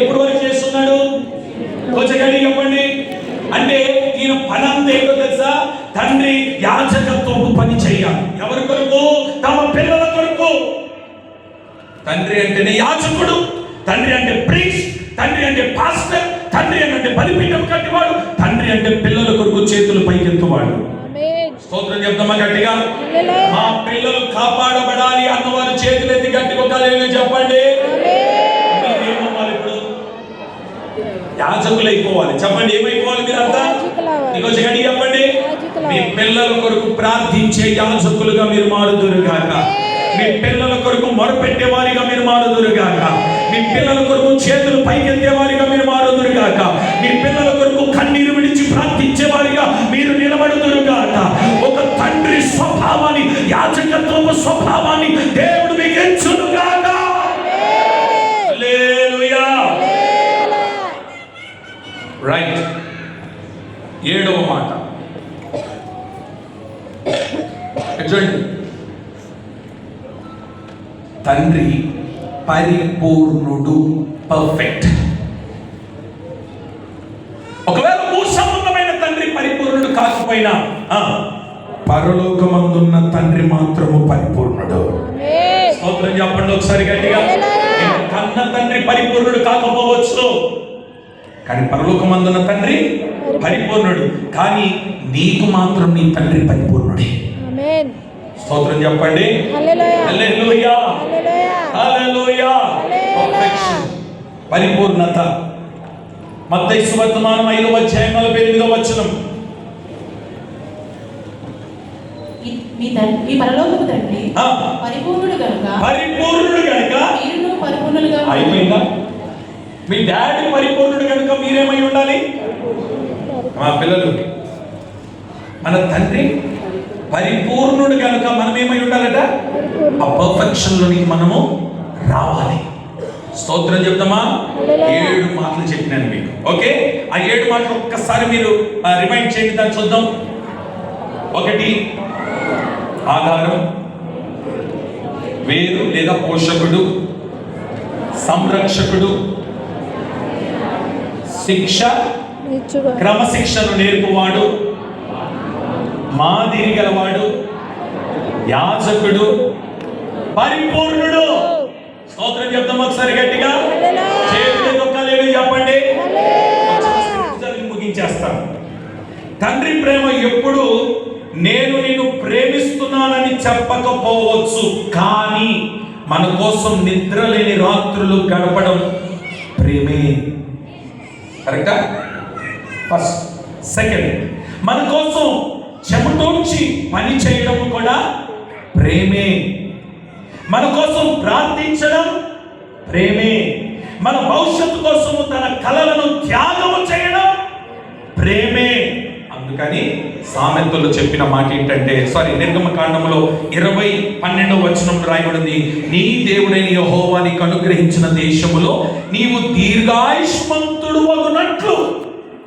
ఎప్పుడు వరకు చేస్తున్నాడు? కొంచెం గడి చెప్పండి. అంటే ఈయన పని అంతా ఏంటో తెలుసా? తండ్రి యాజకత్వపు పని చేయాలి. ఎవరి కొరకు? తమ పిల్లల కొరకు. తండ్రి అంటేనే యాజకుడు, తండ్రి అంటే ప్రీస్ట్, తండ్రి అంటే పాస్టర్, తండ్రి అంటే బలిపీఠం కట్టివాడు, తండ్రి అంటే పిల్లల కొరకు చేతులు పైకెత్తువాడు. స్తోత్రం చెప్తామా గట్టిగా? మా పిల్లలు కాపాడబడాలి అన్నవారు చేతులెత్తి గట్టిగా ఒక హల్లెలూయా చెప్పండి. మీరేమవ్వాలి ఇప్పుడు? యాజకులు అయిపోవాలి. చెప్పండి, ఏమైపోవాలి మీరంతా? ఈరోజు గట్టిగా చెప్పండి. మీ పిల్లల కొరకు ప్రార్థించే యాజకులుగా మీరు మారుదురుగాక. మీ పిల్లల కొరకు మొరపెట్టే వారిగా మీరు మారుదురుగాక. మీ పిల్లల కొరకు చేతులు పైకెత్తే వారిగా మీరు మారుదురుగాక. మీ పిల్లల కొరకు కన్నీరు విడిచి ప్రార్థించే వారిగా మీరు నిలబడుదురుగాక. ఒక తండ్రి స్వభావాన్ని, యాజకత్వపు స్వభావాన్ని దేవుడు మీకు ఇచ్చునుగాక. హల్లెలూయా. రైట్. 7వ మాట చూడండి. తండ్రి పరిపూర్ణుడు, పర్ఫెక్ట్. ఒకవేళ భూసంబంధమైన తండ్రి పరిపూర్ణుడు కాకపోయినా పరలోకమందున్న తండ్రి మాత్రము పరిపూర్ణుడు. స్తోత్రం చెప్పండి ఒకసారి గట్టిగా. కన్న తండ్రి పరిపూర్ణుడు కాకపోవచ్చు, కానీ పరలోకమందున్న తండ్రి పరిపూర్ణుడు. కానీ నీకు మాత్రం నీ తండ్రి పరిపూర్ణుడే. స్తోత్రం చెప్పండి. హల్లెలూయా, హల్లెలూయా. పర్ఫెక్షన్, పరిపూర్ణత. మత్తయి సువర్తమానం 5వ అధ్యాయం 48వ వచనం. మీ పరలోకపు తండ్రి పరిపూర్ణుడు గనుక మీరును పరిపూర్ణులుగా. అయిపోయిందా? మీ డాడీ పరిపూర్ణుడు కనుక మీరేమై ఉండాలి? మా పిల్లలు, మన తండ్రి పరిపూర్ణుడు కనుక మనం ఏమై ఉండాలట? ఆ పర్ఫెక్షన్ లోనికి మనము రావాలి. స్తోత్రం చెప్తామా? 7 మాటలు చెప్పినాను మీకు. ఓకే, ఆ 7 మాటలు ఒక్కసారి మీరు రిమైండ్ చేయండి. దాన్ని చూద్దాం. 1, ఆధారం, వేరు లేదా పోషకుడు, సంరక్షకుడు, శిక్ష, క్రమశిక్షను నేర్పువాడు, మాదిరి గలవాడు, యాజకుడు, పరిపూర్ణుడు. స్తోత్రం చెప్తాం ఒకసారి గట్టిగా. చేతులు ఒక్కలేడు చెప్పండి. ముగించేస్తాను. తండ్రి ప్రేమ ఎప్పుడు నేను నిన్ను ప్రేమిస్తున్నానని చెప్పకపోవచ్చు, కానీ మన కోసం నిద్రలేని రాత్రులు గడపడం ప్రేమే. కరెక్టా? ఫస్ట్. సెకండ్, మన కోసం చెమటోడ్చి పని చేయడం కూడా ప్రేమే. మన కోసం ప్రార్థించడం ప్రేమే. మన భవిష్యత్తు కోసము తన కలలను త్యాగము చేయడం ప్రేమే. అందుకని సామెతలు చెప్పిన మాట ఏంటంటే, నిర్గమకాండములో 20:12 వచనంలో రాయబడింది, నీ దేవుడైన యెహోవా నీకు అనుగ్రహించిన దేశములో నీవు దీర్ఘాయుష్మంతుడు అగునట్లు